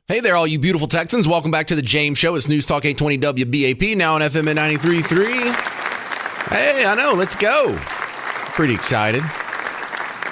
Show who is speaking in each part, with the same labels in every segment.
Speaker 1: Hey there, all you beautiful Texans. Welcome back to the James Show. It's News Talk 820 WBAP, now on FM at 93.3. Hey, I know, let's go. Pretty excited.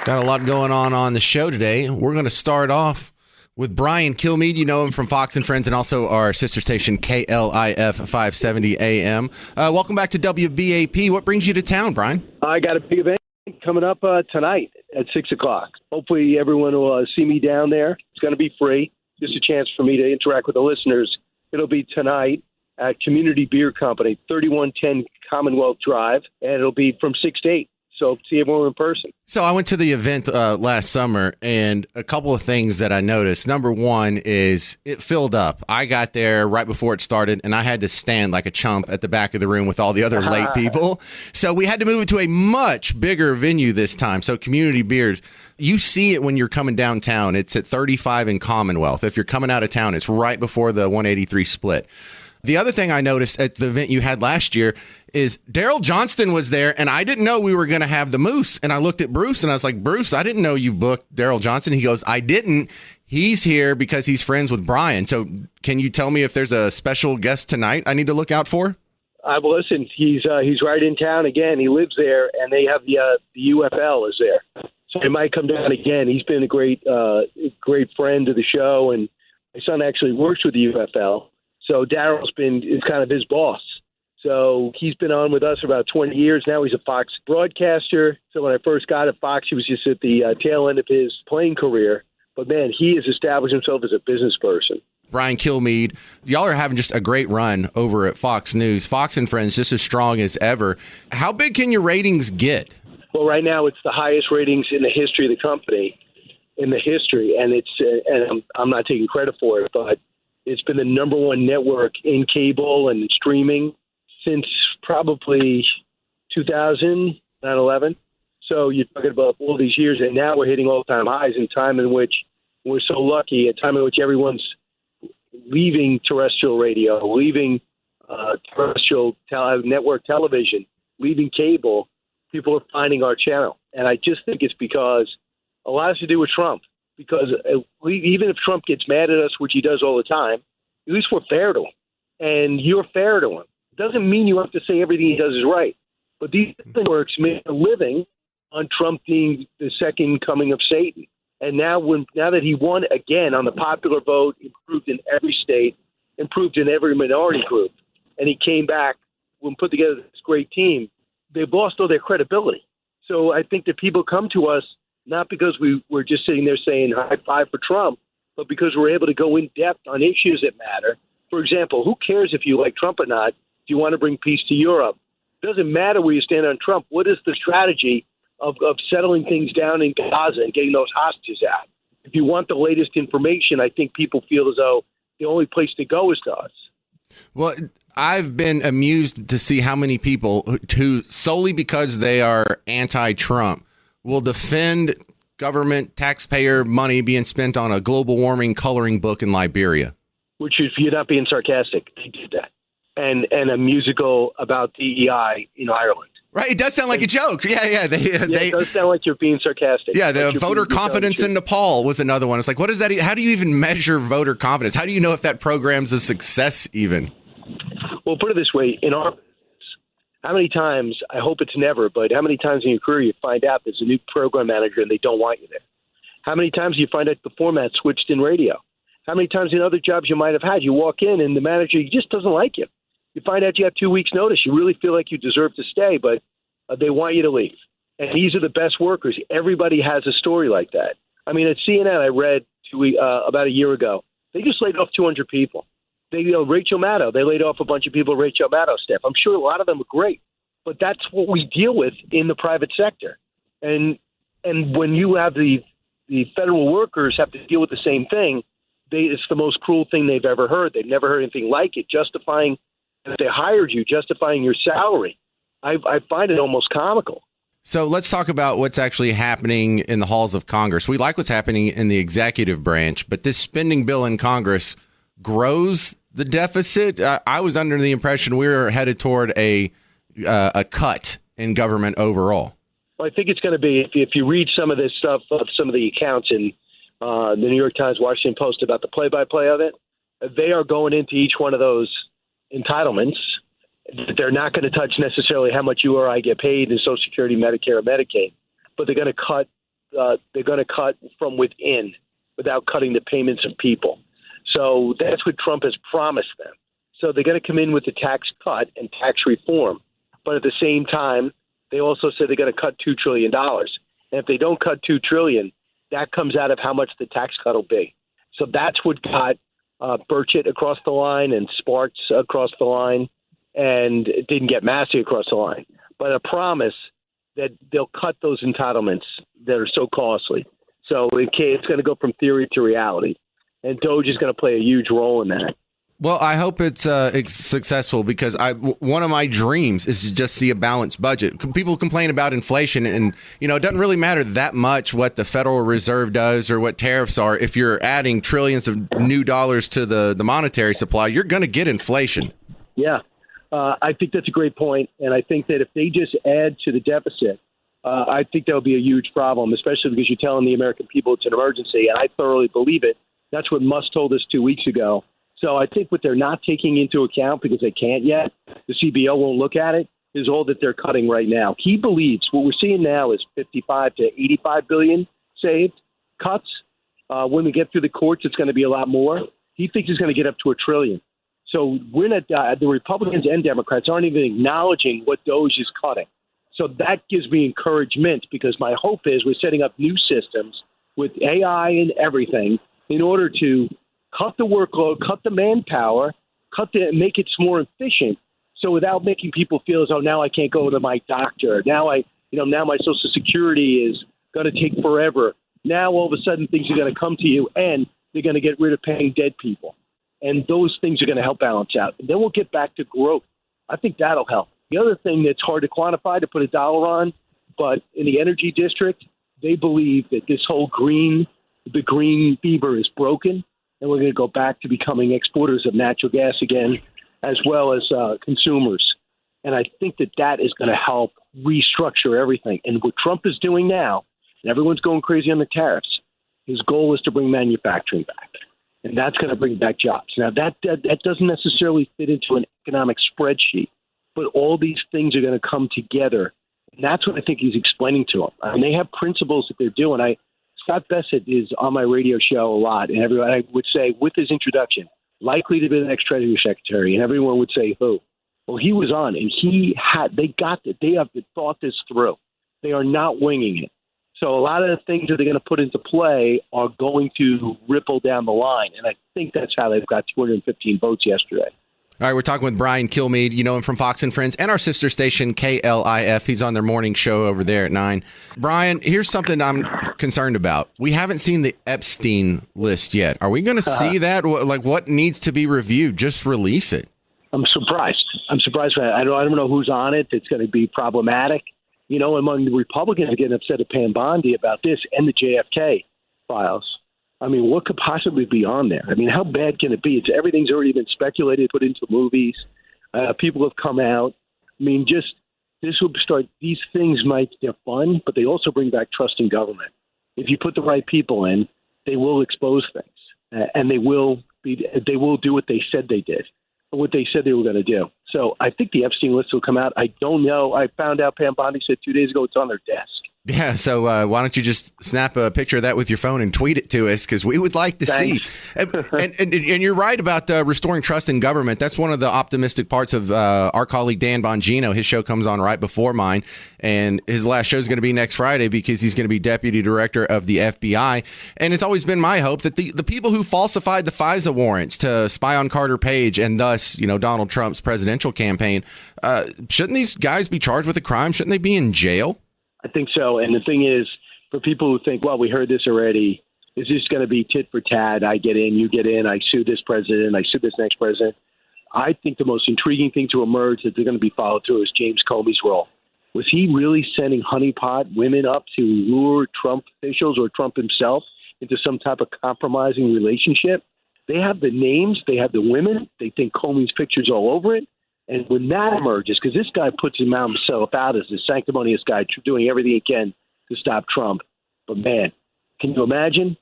Speaker 1: Got a lot going on the show today. We're going to start off with Brian Kilmeade. You know him from Fox and Friends and also our sister station, KLIF 570 AM. Welcome back to WBAP. What brings you to town, Brian?
Speaker 2: I got a big event coming up tonight at 6 o'clock. Hopefully everyone will see me down there. It's going to be free. Just a chance for me to interact with the listeners. It'll be tonight at Community Beer Company, 3110 Commonwealth Drive, and it'll be from 6 to 8. So see everyone in person.
Speaker 1: So I went to the event last summer, and a couple of things that I noticed. Number one is it filled up. I got there right before it started, and I had to stand like a chump at the back of the room with all the other late people. So we had to move it to a much bigger venue this time. So Community Beers, you see it when you're coming downtown. It's at 35 in Commonwealth. If you're coming out of town, it's right before the 183 split. The other thing I noticed at the event you had last year is Daryl Johnston was there, and I didn't know we were going to have the Moose. And I looked at Bruce, and I was like, Bruce, I didn't know you booked Daryl Johnston. He goes, I didn't. He's here because he's friends with Brian. So can you tell me if there's a special guest tonight I need to look out for?
Speaker 2: Listen, he's right in town again. He lives there, and they have the UFL is there. So he might come down again. He's been a great friend of the show, and my son actually works with the UFL. So Daryl's is kind of his boss. So he's been on with us for about 20 years. Now he's a Fox broadcaster. So when I first got at Fox, he was just at the tail end of his playing career. But, man, he has established himself as a business person.
Speaker 1: Brian Kilmeade, y'all are having just a great run over at Fox News. Fox and Friends just as strong as ever. How big can your ratings get?
Speaker 2: Well, right now it's the highest ratings in the history of the company, and I'm not taking credit for it, but it's been the number one network in cable and streaming since probably 2000, 9/11. So you're talking about all these years, and now we're hitting all-time highs in time in which we're so lucky, a time in which everyone's leaving terrestrial radio, leaving terrestrial network television, leaving cable. People are finding our channel. And I just think it's because a lot has to do with Trump. Because even if Trump gets mad at us, which he does all the time, at least we're fair to him. And you're fair to him. It doesn't mean you have to say everything he does is right. But these networks make a living on Trump being the second coming of Satan. And now that he won again on the popular vote, improved in every state, improved in every minority group, and he came back and put together this great team, they've lost all their credibility. So I think that people come to us not because we're just sitting there saying high five for Trump, but because we're able to go in depth on issues that matter. For example, who cares if you like Trump or not? Do you want to bring peace to Europe? It doesn't matter where you stand on Trump. What is the strategy of settling things down in Gaza and getting those hostages out? If you want the latest information, I think people feel as though the only place to go is to us.
Speaker 1: Well, I've been amused to see how many people who solely because they are anti-Trump will defend government taxpayer money being spent on a global warming coloring book in Liberia.
Speaker 2: Which, if you're not being sarcastic, they did that. And a musical about DEI in Ireland.
Speaker 1: Right, it does sound like a joke. Yeah.
Speaker 2: It does sound like you're being sarcastic.
Speaker 1: Yeah, the voter confidence in Nepal was another one. It's like, what is that? How do you even measure voter confidence? How do you know if that program's a success even?
Speaker 2: Well, put it this way. How many times, I hope it's never, but how many times in your career you find out there's a new program manager and they don't want you there? How many times do you find out the format switched in radio? How many times in other jobs you might have had, you walk in and the manager just doesn't like you? You find out you have 2 weeks' notice. You really feel like you deserve to stay, but they want you to leave. And these are the best workers. Everybody has a story like that. I mean, at CNN, I read about a year ago, they just laid off 200 people. Rachel Maddow, they laid off a bunch of people, Rachel Maddow's staff. I'm sure a lot of them are great, but that's what we deal with in the private sector. And when you have the federal workers have to deal with the same thing, it's the most cruel thing they've ever heard. They've never heard anything like it, justifying that they hired you, justifying your salary. I find it almost comical.
Speaker 1: So let's talk about what's actually happening in the halls of Congress. We like what's happening in the executive branch, but this spending bill in Congress grows the deficit. I was under the impression we were headed toward a cut in government overall.
Speaker 2: Well, I think it's going to be, if you read some of this stuff, some of the accounts, and the New York Times, Washington Post about the play-by-play of it. They are going into each one of those entitlements. They're not going to touch necessarily how much you or I get paid in Social Security, Medicare, or Medicaid, but they're going to cut. They're going to cut from within without cutting the payments of people. So that's what Trump has promised them. So they're going to come in with a tax cut and tax reform, but at the same time, they also said they're going to cut $2 trillion. And if they don't cut $2 trillion, that comes out of how much the tax cut will be. So that's what got Burchett across the line and Sparks across the line, and it didn't get Massey across the line. But a promise that they'll cut those entitlements that are so costly. So it's going to go from theory to reality. And Doge is going to play a huge role in that.
Speaker 1: Well, I hope it's successful because one of my dreams is to just see a balanced budget. People complain about inflation, and it doesn't really matter that much what the Federal Reserve does or what tariffs are. If you're adding trillions of new dollars to the monetary supply, you're going to get inflation.
Speaker 2: Yeah, I think that's a great point, and I think that if they just add to the deficit, I think that would be a huge problem, especially because you're telling the American people it's an emergency, and I thoroughly believe it. That's what Musk told us 2 weeks ago. So I think what they're not taking into account, because they can't yet, the CBO won't look at it, is all that they're cutting right now. He believes what we're seeing now is 55 to 85 billion saved cuts. When we get through the courts, it's going to be a lot more. He thinks it's going to get up to $1 trillion. So we're not, the Republicans and Democrats aren't even acknowledging what Doge is cutting. So that gives me encouragement, because my hope is we're setting up new systems with AI and everything in order to cut the workload, cut the manpower, make it more efficient. So without making people feel as though now I can't go to my doctor. Now now my Social Security is going to take forever. Now all of a sudden things are going to come to you, and they're going to get rid of paying dead people. And those things are going to help balance out. And then we'll get back to growth. I think that'll help. The other thing that's hard to quantify, to put a dollar on, but in the energy district, they believe that this whole the green fever is broken, and we're going to go back to becoming exporters of natural gas again, as well as consumers. And I think that is going to help restructure everything. And what Trump is doing now, and everyone's going crazy on the tariffs, his goal is to bring manufacturing back. And that's going to bring back jobs. Now, that doesn't necessarily fit into an economic spreadsheet, but all these things are going to come together. And that's what I think he's explaining to them. And they have principles that they're doing. Scott Bassett is on my radio show a lot, and everyone, I would say, with his introduction, likely to be the next Treasury Secretary, and everyone would say, who? Well, he was on, and they got it. They have thought this through. They are not winging it. So a lot of the things that they're going to put into play are going to ripple down the line, and I think that's how they've got 215 votes yesterday.
Speaker 1: All right, we're talking with Brian Kilmeade. You know him from Fox and Friends and our sister station, KLIF. He's on their morning show over there at 9. Brian, here's something I'm concerned about. We haven't seen the Epstein list yet. Are we going to see that? Like, what needs to be reviewed? Just release it.
Speaker 2: I'm surprised. I don't know who's on it. It's going to be problematic. Among the Republicans are getting upset at Pam Bondi about this and the JFK files. I mean, what could possibly be on there? I mean, how bad can it be? Everything's already been speculated, put into movies. People have come out. I mean, this will start. These things they're fun, but they also bring back trust in government. If you put the right people in, they will expose things, and they will do what they said they did, or what they said they were going to do. So I think the Epstein list will come out. I don't know. I found out Pam Bondi said 2 days ago it's on their desk.
Speaker 1: Yeah, so why don't you just snap a picture of that with your phone and tweet it to us, because we would like to see. And you're right about restoring trust in government. That's one of the optimistic parts of our colleague Dan Bongino. His show comes on right before mine, and his last show is going to be next Friday because he's going to be deputy director of the FBI. And it's always been my hope that the people who falsified the FISA warrants to spy on Carter Page and thus, Donald Trump's presidential campaign, shouldn't these guys be charged with a crime? Shouldn't they be in jail?
Speaker 2: I think so. And the thing is, for people who think, well, we heard this already, is this going to be tit for tat? I get in, you get in, I sue this president, I sue this next president. I think the most intriguing thing to emerge that they're going to be followed through is James Comey's role. Was he really sending honeypot women up to lure Trump officials or Trump himself into some type of compromising relationship? They have the names, they have the women, they think Comey's picture's all over it. And when that emerges, because this guy puts himself out as the sanctimonious guy doing everything he can to stop Trump. But, man, can you imagine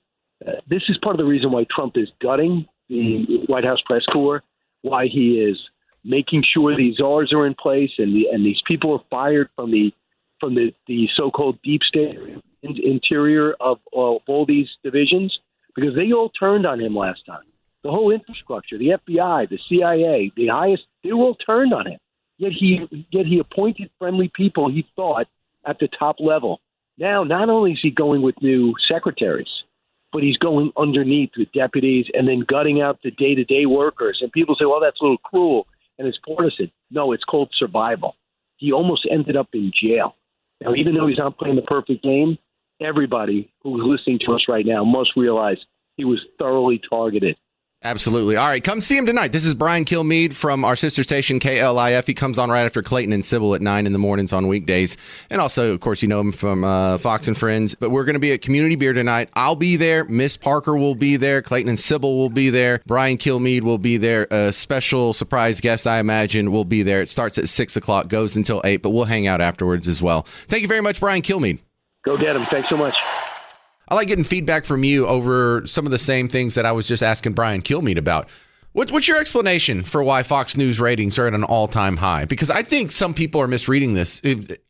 Speaker 2: This is part of the reason why Trump is gutting the White House press corps, why he is making sure these czars are in place and these people are fired from the so-called deep state interior of all these divisions, because they all turned on him last time. The whole infrastructure, the FBI, the CIA, they all turned on him. Yet he appointed friendly people, he thought, at the top level. Now, not only is he going with new secretaries, but he's going underneath with deputies and then gutting out the day-to-day workers. And people say, well, that's a little cruel and it's partisan. No, it's called survival. He almost ended up in jail. Now, even though he's not playing the perfect game, everybody who's listening to us right now must realize he was thoroughly targeted.
Speaker 1: Absolutely. All right, come see him tonight. This is Brian Kilmeade from our sister station, KLIF. He comes on right after Clayton and Sybil at 9 in the mornings on weekdays. And also, of course, you know him from Fox and Friends. But we're going to be at Community Beer tonight. I'll be there. Miss Parker will be there. Clayton and Sybil will be there. Brian Kilmeade will be there. A special surprise guest, I imagine, will be there. It starts at 6 o'clock, goes until 8, but we'll hang out afterwards as well. Thank you very much, Brian Kilmeade.
Speaker 2: Go get him. Thanks so much.
Speaker 1: I like getting feedback from you over some of the same things that I was just asking Brian Kilmeade about. What's your explanation for why Fox News ratings are at an all-time high? Because I think some people are misreading this,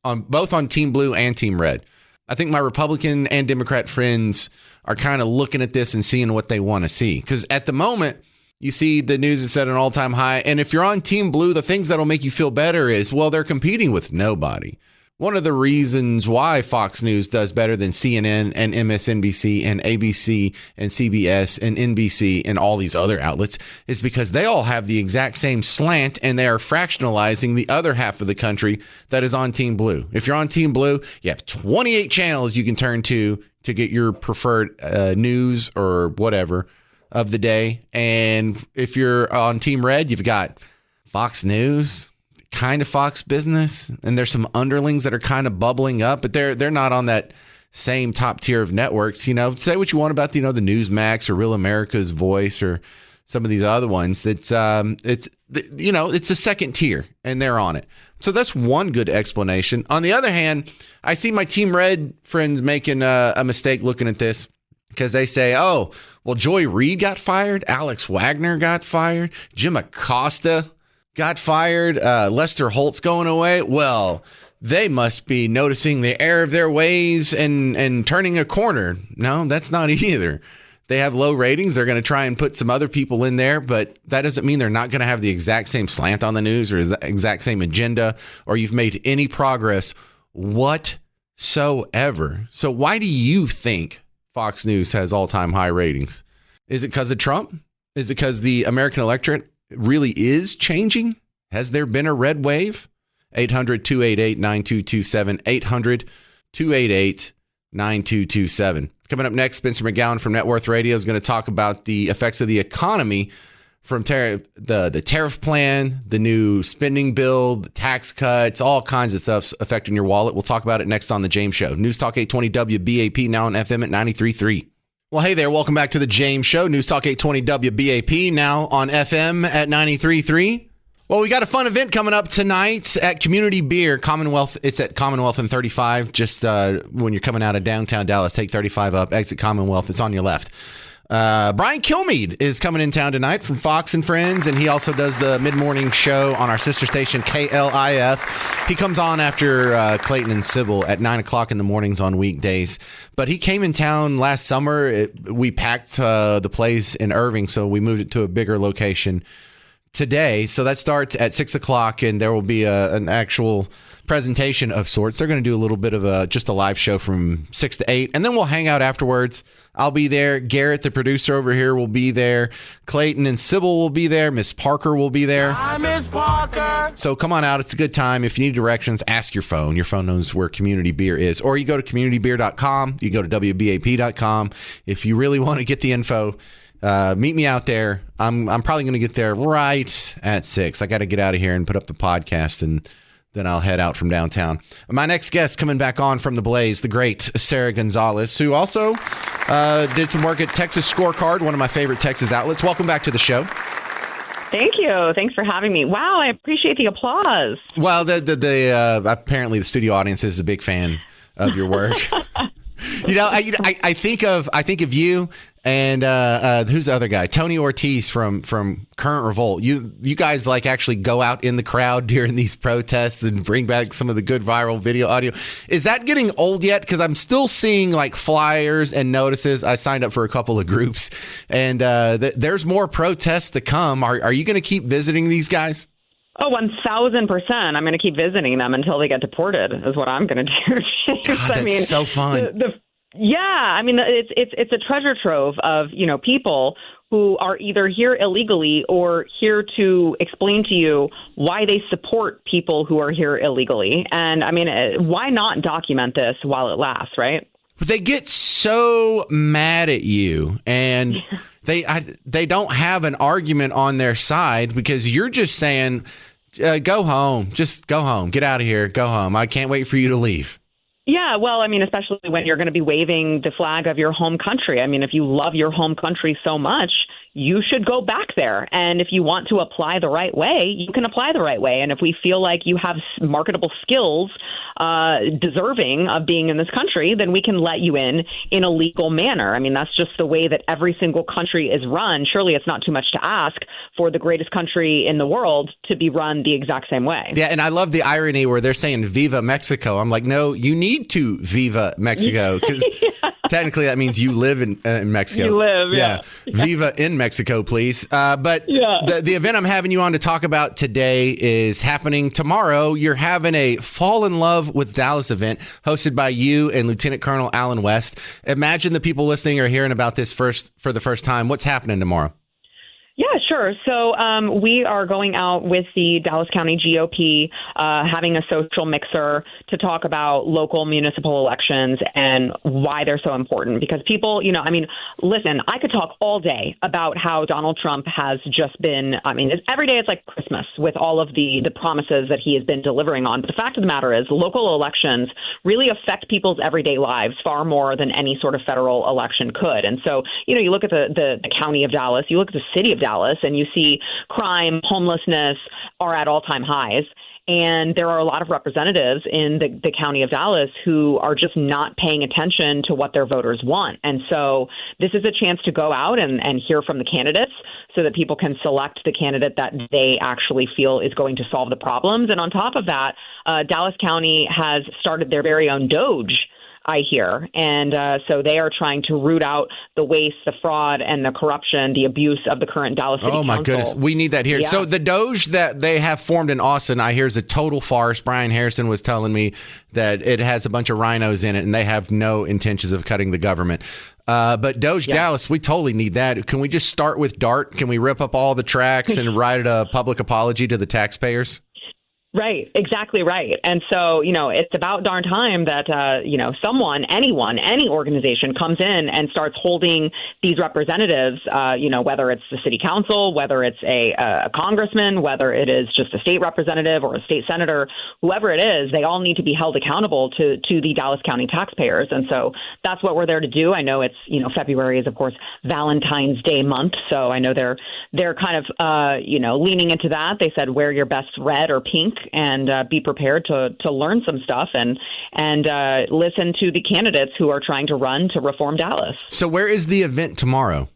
Speaker 1: both on Team Blue and Team Red. I think my Republican and Democrat friends are kind of looking at this and seeing what they want to see. Because at the moment, you see the news is at an all-time high. And if you're on Team Blue, the things that'll make you feel better is, well, they're competing with nobody. One of the reasons why Fox News does better than CNN and MSNBC and ABC and CBS and NBC and all these other outlets is because they all have the exact same slant and they are fractionalizing the other half of the country that is on Team Blue. If you're on Team Blue, you have 28 channels you can turn to get your preferred news or whatever of the day. And if you're on Team Red, you've got Fox News, kind of Fox Business, and there's some underlings that are kind of bubbling up, but they're not on that same top tier of networks. You know, say what you want about the Newsmax or Real America's Voice or some of these other ones. It's a second tier, and they're on it. So that's one good explanation. On the other hand, I see my Team Red friends making a mistake looking at this because they say, oh, well, Joy Reid got fired, Alex Wagner got fired, Jim Acosta got fired, Lester Holt's going away. Well, they must be noticing the error of their ways and turning a corner. No, that's not either. They have low ratings. They're going to try and put some other people in there, but that doesn't mean they're not going to have the exact same slant on the news or the exact same agenda, or you've made any progress whatsoever. So why do you think Fox News has all-time high ratings? Is it because of Trump? Is it because the American electorate really is changing? Has there been a red wave? 800-288-9227. 800-288-9227. Coming up next, Spencer McGowan from Net Worth Radio is going to talk about the effects of the economy from the tariff plan, the new spending bill, the tax cuts, all kinds of stuff affecting your wallet. We'll talk about it next on The James Show. News Talk 820 WBAP, now on FM at 93.3. Well, hey there. Welcome back to The James Show. News Talk 820 WBAP, now on FM at 93.3. Well, we got a fun event coming up tonight at Community Beer, Commonwealth. It's at Commonwealth and 35. Just when you're coming out of downtown Dallas, take 35 up, exit Commonwealth. It's on your left. Brian Kilmeade is coming in town tonight from Fox and Friends, and he also does the mid-morning show on our sister station, KLIF. He comes on after Clayton and Sybil at 9 o'clock in the mornings on weekdays. But he came in town last summer. We packed the place in Irving, so we moved it to a bigger location today. So that starts at 6 o'clock, and there will be an actual presentation of sorts. They're going to do a little bit of just a live show from 6 to 8, and then we'll hang out afterwards. I'll be there. Garrett, the producer over here, will be there. Clayton and Sybil will be there. Miss Parker will be there.
Speaker 3: Hi, Miss Parker.
Speaker 1: So come on out. It's a good time. If you need directions, ask your phone. Your phone knows where Community Beer is. Or you go to communitybeer.com. You go to WBAP.com. If you really want to get the info, meet me out there. I'm probably going to get there right at 6. I got to get out of here and put up the podcast, and then I'll head out from downtown. My next guest coming back on from the Blaze, the great Sara Gonzales, who also did some work at Texas Scorecard, one of my favorite Texas outlets. Welcome back to the show.
Speaker 4: Thank you. Thanks for having me. Wow, I appreciate the applause.
Speaker 1: Well, apparently the studio audience is a big fan of your work. I think of you And who's the other guy? Tony Ortiz from Current Revolt. You guys like actually go out in the crowd during these protests and bring back some of the good viral video audio. Is that getting old yet? Because I'm still seeing like flyers and notices. I signed up for a couple of groups, and there's more protests to come. Are you going to keep visiting these guys?
Speaker 4: Oh, 1,000%. I'm going to keep visiting them until they get deported is what I'm going to do.
Speaker 1: God, that's so fun.
Speaker 4: Yeah, I mean, it's a treasure trove of, people who are either here illegally or here to explain to you why they support people who are here illegally. And I mean, why not document this while it lasts, right?
Speaker 1: But they get so mad at you, and they don't have an argument on their side because you're just saying, go home, just go home, get out of here, go home. I can't wait for you to leave.
Speaker 4: Yeah, well, I mean, especially when you're going to be waving the flag of your home country. I mean, if you love your home country so much, you should go back there. And if you want to apply the right way, you can apply the right way. And if we feel like you have marketable skills deserving of being in this country, then we can let you in a legal manner. I mean, that's just the way that every single country is run. Surely it's not too much to ask for the greatest country in the world to be run the exact same way.
Speaker 1: Yeah, and I love the irony where they're saying Viva Mexico. I'm like, no, you need to Viva Mexico because technically that means you live in Mexico.
Speaker 4: You live, yeah.
Speaker 1: Viva in Mexico, please. But the event I'm having you on to talk about today is happening tomorrow. You're having a Fall in Love with Dallas event hosted by you and Lieutenant Colonel Alan West. Imagine the people listening are hearing about this for the first time. What's happening tomorrow?
Speaker 4: Yeah, sure. So we are going out with the Dallas County GOP, having a social mixer to talk about local municipal elections and why they're so important. Because people, listen, I could talk all day about how Donald Trump has just been, every day it's like Christmas with all of the promises that he has been delivering on. But the fact of the matter is local elections really affect people's everyday lives far more than any sort of federal election could. And so, you look at the county of Dallas, you look at the city of Dallas, and you see crime, homelessness are at all-time highs. And there are a lot of representatives in the county of Dallas who are just not paying attention to what their voters want. And so this is a chance to go out and hear from the candidates so that people can select the candidate that they actually feel is going to solve the problems. And on top of that, Dallas County has started their very own Doge, I hear. And so they are trying to root out the waste, the fraud, and the corruption, the abuse of the current Dallas City Council.
Speaker 1: Oh, my goodness. We need that here. Yeah. So the Doge that they have formed in Austin, I hear is a total farce. Brian Harrison was telling me that it has a bunch of rhinos in it, and they have no intentions of cutting the government. But Doge Dallas, we totally need that. Can we just start with DART? Can we rip up all the tracks and write a public apology to the taxpayers?
Speaker 4: Right, exactly right. And so, it's about darn time that, someone, anyone, any organization comes in and starts holding these representatives, whether it's the city council, whether it's a congressman, whether it is just a state representative or a state senator, whoever it is, they all need to be held accountable to the Dallas County taxpayers. And so that's what we're there to do. I know it's, February is, of course, Valentine's Day month. So I know they're kind of, leaning into that. They said, wear your best red or pink and be prepared to learn some stuff and listen to the candidates who are trying to run to reform Dallas.
Speaker 1: So where is the event tomorrow?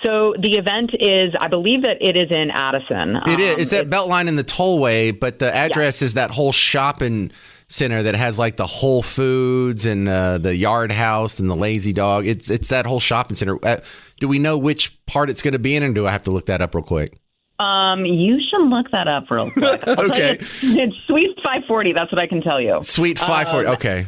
Speaker 4: So the event is, I believe that it is in Addison.
Speaker 1: It is. It's at Beltline in the Tollway, but the address is that whole shopping center that has like the Whole Foods and the Yard House and the Lazy Dog. It's that whole shopping center. Do we know which part it's going to be in, or do I have to look that up real quick?
Speaker 4: You should look that up real quick.
Speaker 1: Okay.
Speaker 4: It's Suite 540. That's what I can tell you.
Speaker 1: Suite 540. Okay.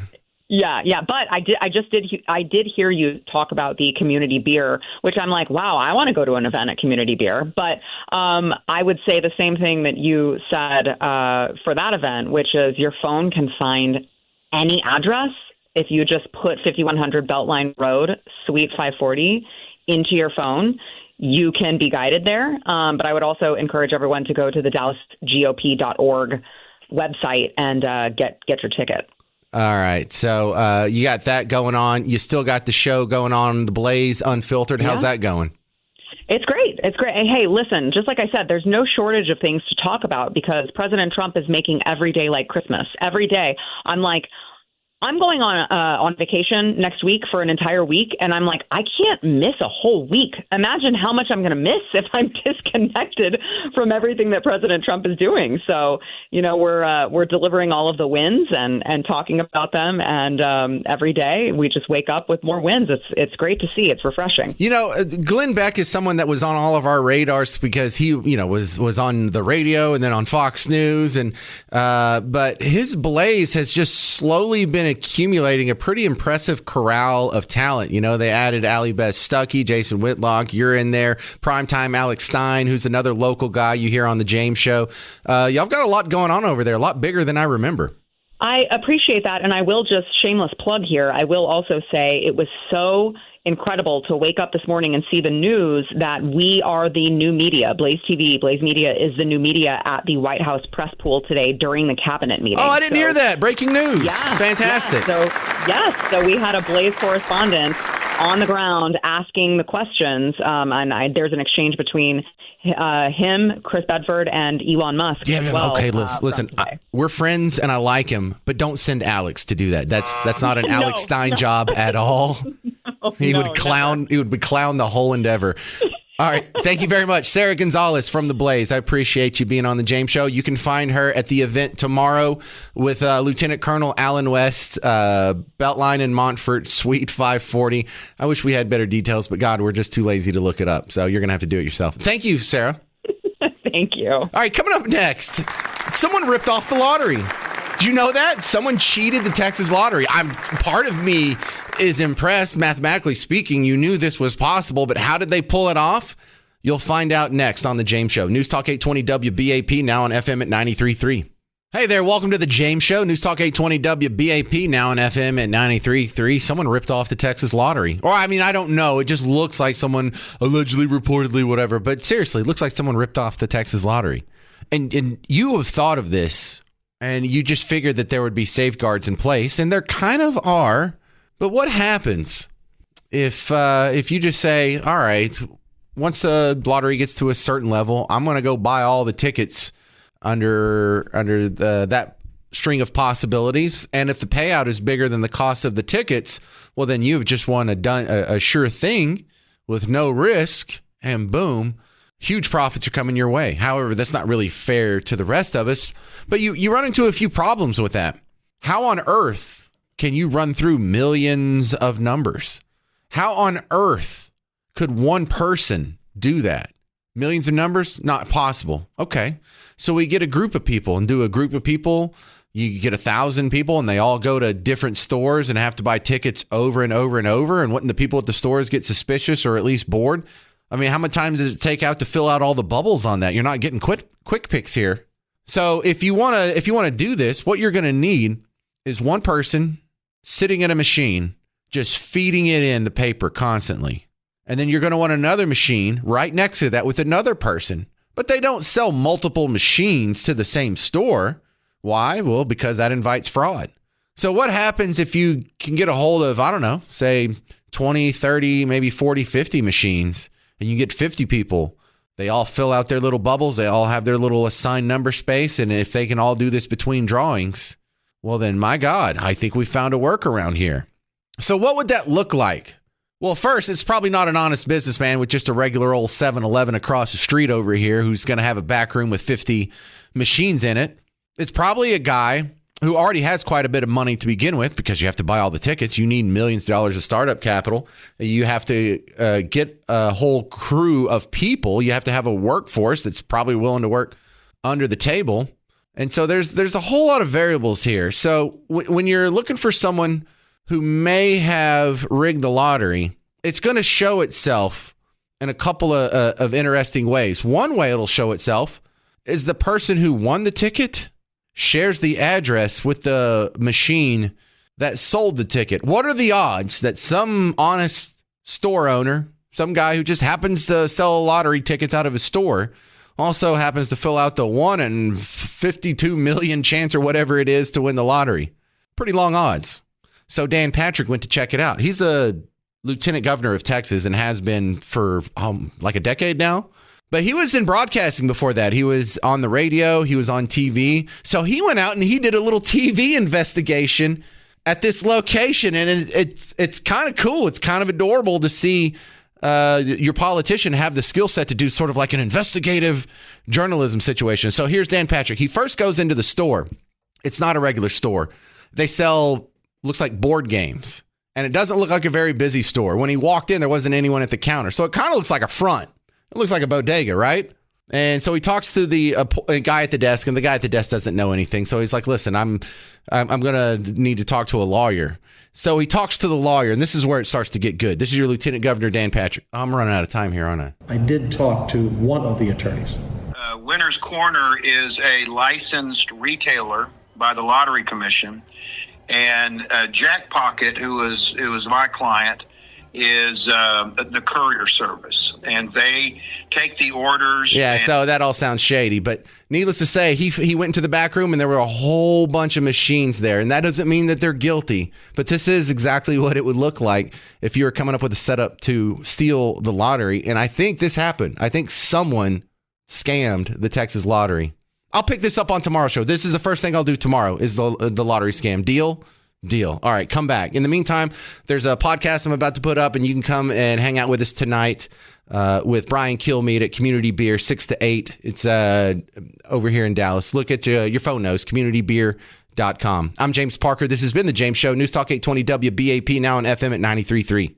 Speaker 4: Yeah. But I did hear you talk about the community beer, which I'm like, wow, I want to go to an event at community beer. But I would say the same thing that you said for that event, which is your phone can find any address if you just put 5100 Beltline Road, Suite 540 into your phone. You can be guided there. But I would also encourage everyone to go to the DallasGOP.org website and get your ticket.
Speaker 1: All right. So you got that going on. You still got the show going on, The Blaze Unfiltered. How's that going?
Speaker 4: It's great. It's great. Hey, listen, just like I said, there's no shortage of things to talk about because President Trump is making every day like Christmas. Every day I'm like, I'm going on vacation next week for an entire week, and I'm like, I can't miss a whole week. Imagine how much I'm going to miss if I'm disconnected from everything that President Trump is doing. So, we're delivering all of the wins and talking about them, and every day we just wake up with more wins. It's great to see. It's refreshing.
Speaker 1: Glenn Beck is someone that was on all of our radars because he, was on the radio and then on Fox News, and but his blaze has just slowly been accumulating a pretty impressive corral of talent. They added Allie Beth Stuckey, Jason Whitlock, you're in there, primetime Alex Stein, who's another local guy you hear on the James Show. Y'all got a lot going on over there, a lot bigger than I remember.
Speaker 4: I appreciate that, and I will just shameless plug here. I will also say it was so incredible to wake up this morning and see the news that we are the new media. Blaze TV, Blaze Media is the new media at the White House press pool today during the cabinet meeting.
Speaker 1: Oh, I didn't hear that. Breaking news.
Speaker 4: Yeah,
Speaker 1: fantastic.
Speaker 4: Yeah. So we had a Blaze correspondent on the ground asking the questions, and there's an exchange between him, Chris Bedford, and Elon Musk.
Speaker 1: Yeah,
Speaker 4: as well,
Speaker 1: okay, listen, we're friends and I like him, but don't send Alex to do that. That's not an Alex Stein job at all. He would clown the whole endeavor. All right. Thank you very much. Sara Gonzales from The Blaze. I appreciate you being on the James Show. You can find her at the event tomorrow with Lieutenant Colonel Alan West, Beltline in Montfort, Suite 540. I wish we had better details, but God, we're just too lazy to look it up. So you're going to have to do it yourself. Thank you, Sara.
Speaker 4: Thank you. All
Speaker 1: right. Coming up next, someone ripped off the lottery. Did you know that? Someone cheated the Texas lottery. Part of me is impressed. Mathematically speaking, you knew this was possible, but how did they pull it off? You'll find out next on The James Show. News Talk 820 WBAP, now on FM at 93.3. Hey there, welcome to The James Show. News Talk 820 WBAP, now on FM at 93.3. Someone ripped off the Texas lottery. Or, I don't know. It just looks like someone allegedly, reportedly, whatever. But seriously, it looks like someone ripped off the Texas lottery. And you have thought of this, and you just figured that there would be safeguards in place, and there kind of are. But what happens if you just say, all right, once the lottery gets to a certain level, I'm going to go buy all the tickets under that string of possibilities, and if the payout is bigger than the cost of the tickets, well, then you've just won a sure thing with no risk, and boom, huge profits are coming your way. However, that's not really fair to the rest of us, but you run into a few problems with that. How on earth can you run through millions of numbers? How on earth could one person do that? Millions of numbers? Not possible. Okay. So we get a group of people and do a group of people. You get 1,000 people and they all go to different stores and have to buy tickets over and over and over. And wouldn't the people at the stores get suspicious or at least bored? How much time does it take out to fill out all the bubbles on that? You're not getting quick picks here. So if you want to do this, what you're going to need is one person sitting at a machine, just feeding it in the paper constantly. And then you're going to want another machine right next to that with another person. But they don't sell multiple machines to the same store. Why? Well, because that invites fraud. So what happens if you can get a hold of, I don't know, say 20, 30, maybe 40, 50 machines, and you get 50 people. They all fill out their little bubbles. They all have their little assigned number space. And if they can all do this between drawings, well, then, my God, I think we found a workaround here. So what would that look like? Well, first, it's probably not an honest businessman with just a regular old 7-Eleven across the street over here who's going to have a back room with 50 machines in it. It's probably a guy who already has quite a bit of money to begin with because you have to buy all the tickets. You need millions of dollars of startup capital. You have to get a whole crew of people. You have to have a workforce that's probably willing to work under the table. And so there's a whole lot of variables here. So when you're looking for someone who may have rigged the lottery, it's going to show itself in a couple of interesting ways. One way it'll show itself is the person who won the ticket shares the address with the machine that sold the ticket. What are the odds that some honest store owner, some guy who just happens to sell lottery tickets out of his store, also happens to fill out the 1 in 52 million chance or whatever it is to win the lottery? Pretty long odds. So Dan Patrick went to check it out. He's a lieutenant governor of Texas and has been for like a decade now. But he was in broadcasting before that. He was on the radio. He was on TV. So he went out and he did a little TV investigation at this location, and it's kind of cool. It's kind of adorable to see your politician have the skill set to do sort of like an investigative journalism situation. So here's Dan Patrick. He first goes into the store. It's not a regular store. They sell, looks like board games, and it doesn't look like a very busy store. When he walked in, there wasn't anyone at the counter. So it kind of looks like a front. It looks like a bodega, right? And so he talks to the guy at the desk, and the guy at the desk doesn't know anything. So he's like, listen, I'm going to need to talk to a lawyer. So he talks to the lawyer, and this is where it starts to get good. This is your Lieutenant Governor, Dan Patrick. I'm running out of time here, aren't I?
Speaker 3: I did talk to one of the attorneys.
Speaker 5: Winners Corner is a licensed retailer by the Lottery Commission, and Jack Pocket, who is my client, is the courier service, and they take the orders.
Speaker 1: Yeah, so that all sounds shady, but needless to say, he went into the back room and there were a whole bunch of machines there, and that doesn't mean that they're guilty, but this is exactly what it would look like if you were coming up with a setup to steal the lottery, and I think this happened. I think someone scammed the Texas lottery. I'll pick this up on tomorrow's show. This is the first thing I'll do tomorrow is the lottery scam. Deal? Deal. All right, come back. In the meantime, there's a podcast I'm about to put up, and you can come and hang out with us tonight with Brian Kilmeade at Community Beer, 6 to 8. It's over here in Dallas. Look at your phone knows, communitybeer.com. I'm James Parker. This has been The James Show, News Talk 820 WBAP, now on FM at 93.3.